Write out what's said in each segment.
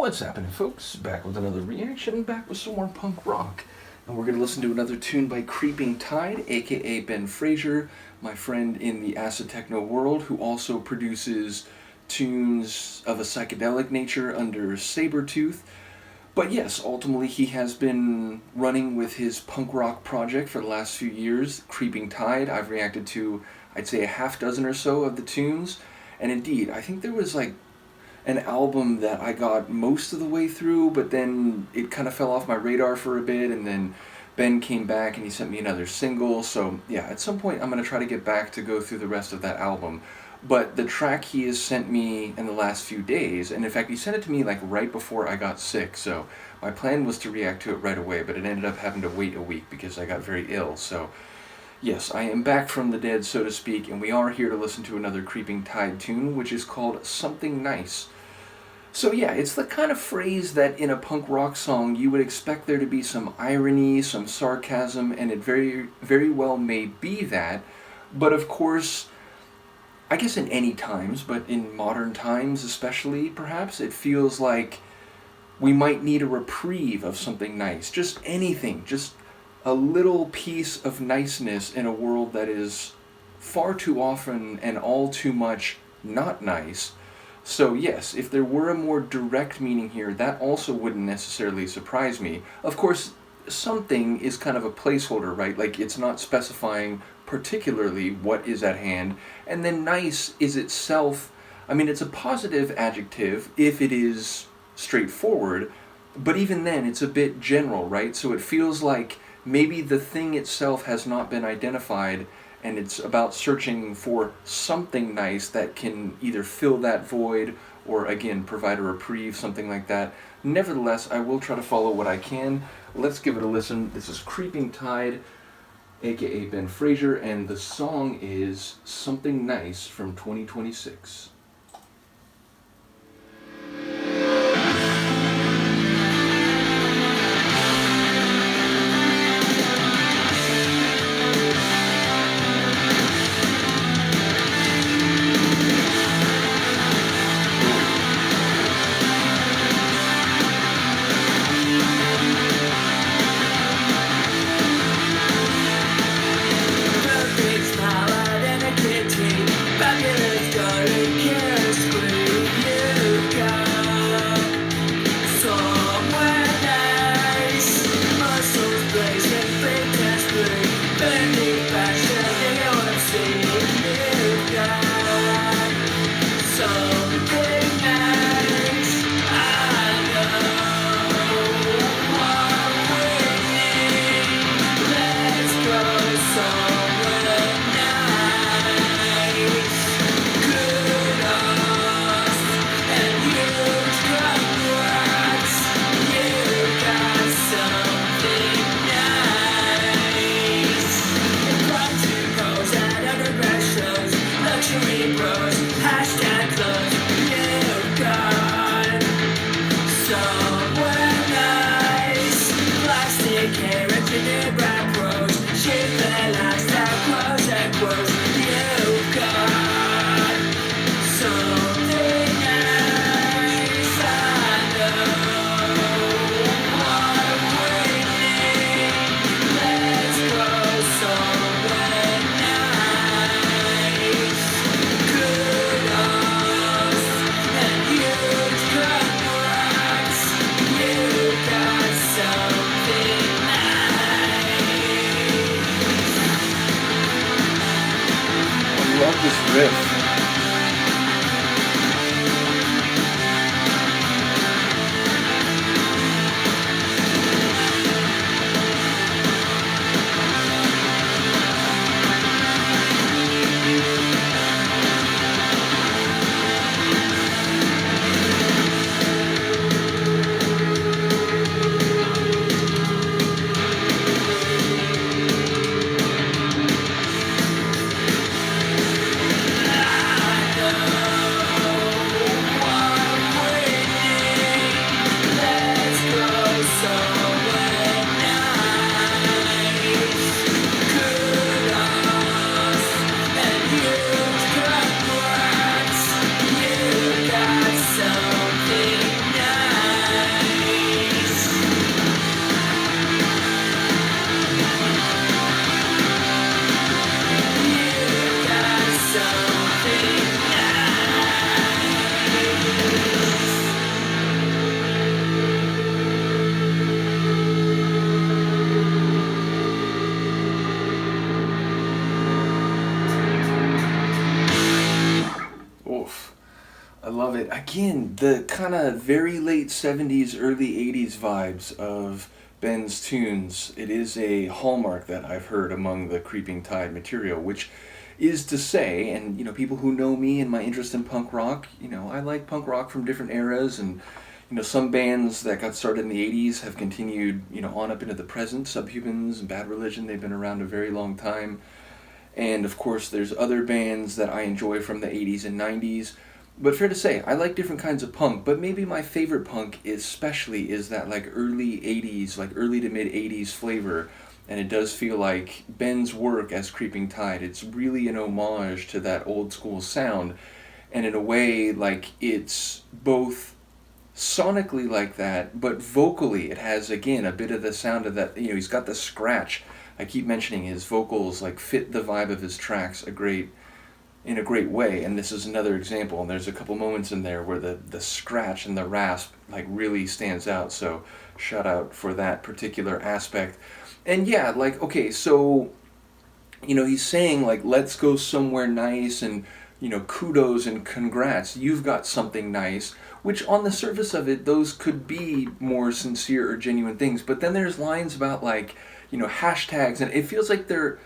What's happening, folks? Back with another reaction, back with some more punk rock. And we're going to listen to another tune by Creeping Tide, aka Ben Fraser, my friend in the acid techno world, who also produces tunes of a psychedelic nature under Sabretooth. But yes, ultimately he has been running with his punk rock project for the last few years, Creeping Tide. I've reacted to, I'd say, a half dozen or so of the tunes. And indeed, I think there was like an album that I got most of the way through, but then it kind of fell off my radar for a bit, and then Ben came back and he sent me another single. So yeah, at some point I'm going to try to get back to go through the rest of that album. But the track he has sent me in the last few days, and in fact he sent it to me like right before I got sick, so my plan was to react to it right away, but it ended up having to wait a week because I got very ill. So yes, I am back from the dead, so to speak, and we are here to listen to another Creeping Tide tune, which is called Something Nice. So yeah, it's the kind of phrase that in a punk rock song you would expect there to be some irony, some sarcasm, and it very, very well may be that. But of course, I guess in any times, but in modern times especially, perhaps, it feels like we might need a reprieve of something nice. Just anything, just a little piece of niceness in a world that is far too often and all too much not nice. So yes, if there were a more direct meaning here, that also wouldn't necessarily surprise me. Of course, something is kind of a placeholder, right? Like, it's not specifying particularly what is at hand. And then nice is itself, I mean, it's a positive adjective if it is straightforward, but even then it's a bit general, right? So it feels like maybe the thing itself has not been identified, and it's about searching for something nice that can either fill that void or, again, provide a reprieve, something like that. Nevertheless, I will try to follow what I can. Let's give it a listen. This is Creeping Tide, aka Ben Fraser, and the song is Something Nice from 2026. Love this riff. again, the kind of very late 70s, early 80s vibes of Ben's tunes. It is a hallmark that I've heard among the Creeping Tide material, which is to say, and people who know me and my interest in punk rock, I like punk rock from different eras, and some bands that got started in the 80s have continued, on up into the present. Subhumans and Bad Religion, they've been around a very long time. And of course, there's other bands that I enjoy from the 80s and 90s. But fair to say, I like different kinds of punk, but maybe my favorite punk especially is that like early 80s, like early to mid 80s flavor. And it does feel like Ben's work as Creeping Tide, it's really an homage to that old school sound. And in a way, like it's both sonically like that, but vocally it has, again, a bit of the sound of that, he's got the scratch. I keep mentioning his vocals like fit the vibe of his tracks in a great way, and this is another example, and there's a couple moments in there where the scratch and the rasp like really stands out, so shout out for that particular aspect. And yeah, like, okay, so he's saying like, let's go somewhere nice, and kudos and congrats, you've got something nice, which on the surface of it, those could be more sincere or genuine things, but then there's lines about like, hashtags, and it feels like there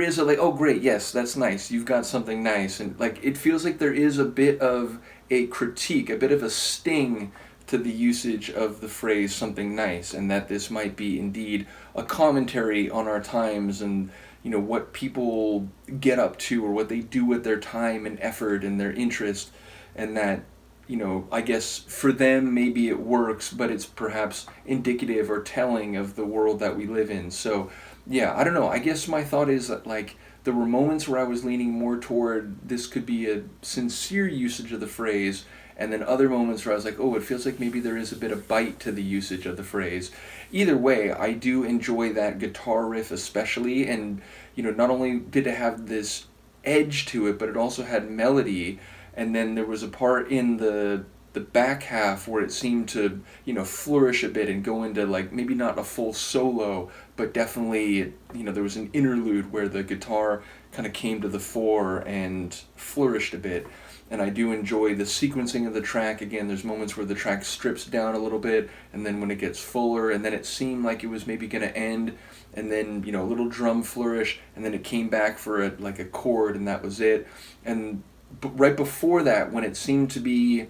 is a like, oh great, yes, that's nice, you've got something nice, and like it feels like there is a bit of a critique, a bit of a sting to the usage of the phrase something nice, and that this might be indeed a commentary on our times, and what people get up to or what they do with their time and effort and their interest, and that I guess for them maybe it works, but it's perhaps indicative or telling of the world that we live in. So yeah, I don't know, I guess my thought is that like there were moments where I was leaning more toward this could be a sincere usage of the phrase, and then other moments where I was like, oh, it feels like maybe there is a bit of bite to the usage of the phrase. Either way, I do enjoy that guitar riff especially, and not only did it have this edge to it, but it also had melody, and then there was a part in the back half where it seemed to flourish a bit and go into like maybe not a full solo, but definitely there was an interlude where the guitar kind of came to the fore and flourished a bit. And I do enjoy the sequencing of the track. Again, there's moments where the track strips down a little bit, and then when it gets fuller, and then it seemed like it was maybe going to end, and then a little drum flourish, and then it came back for like a chord, and that was it. And right before that, when it seemed to be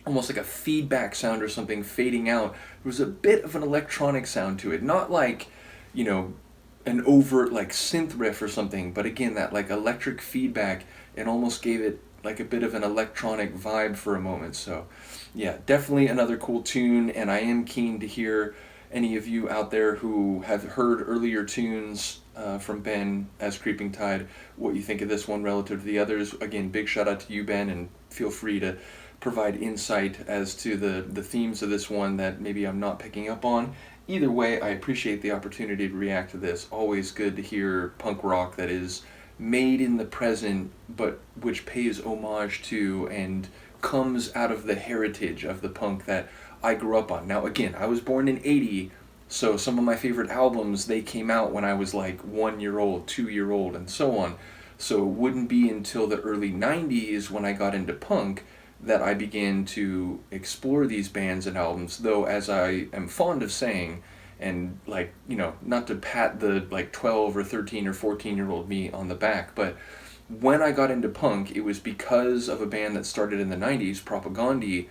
almost like a feedback sound or something fading out, there was a bit of an electronic sound to it, not like an overt like synth riff or something, but again, that like electric feedback, it almost gave it like a bit of an electronic vibe for a moment. So yeah, definitely another cool tune, and I am keen to hear any of you out there who have heard earlier tunes from Ben as Creeping Tide, what you think of this one relative to the others. Again, big shout out to you, Ben, and feel free to provide insight as to the themes of this one that maybe I'm not picking up on. Either way, I appreciate the opportunity to react to this. Always good to hear punk rock that is made in the present, but which pays homage to and comes out of the heritage of the punk that I grew up on. Now again, I was born in 80, so some of my favorite albums, they came out when I was like 1 year old, 2 year old, and so on. So it wouldn't be until the early 90s when I got into punk that I began to explore these bands and albums, though as I am fond of saying, and like, not to pat the like 12 or 13 or 14-year-old me on the back, but when I got into punk, it was because of a band that started in the 90s, Propagandhi,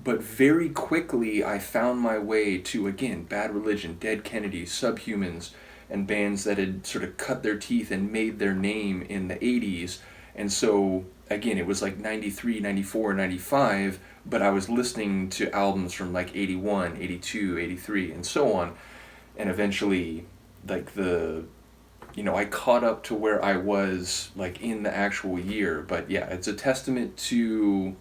but very quickly I found my way to, again, Bad Religion, Dead Kennedys, Subhumans, and bands that had sort of cut their teeth and made their name in the 80s. And so, again, it was like 93, 94, 95, but I was listening to albums from like 81, 82, 83, and so on. And eventually, like I caught up to where I was like in the actual year. But yeah, it's a testament to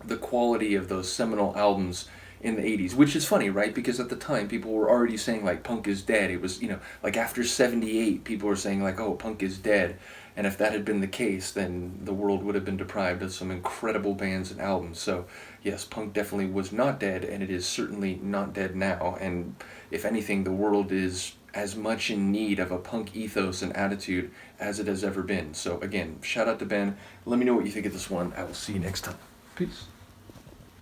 the quality of those seminal albums in the 80s, which is funny, right? Because at the time, people were already saying like punk is dead. It was, like after 78, people were saying like, oh, punk is dead. And if that had been the case, then the world would have been deprived of some incredible bands and albums. So yes, punk definitely was not dead, and it is certainly not dead now. And if anything, the world is as much in need of a punk ethos and attitude as it has ever been. So again, shout out to Ben. Let me know what you think of this one. I will see you next time. Peace.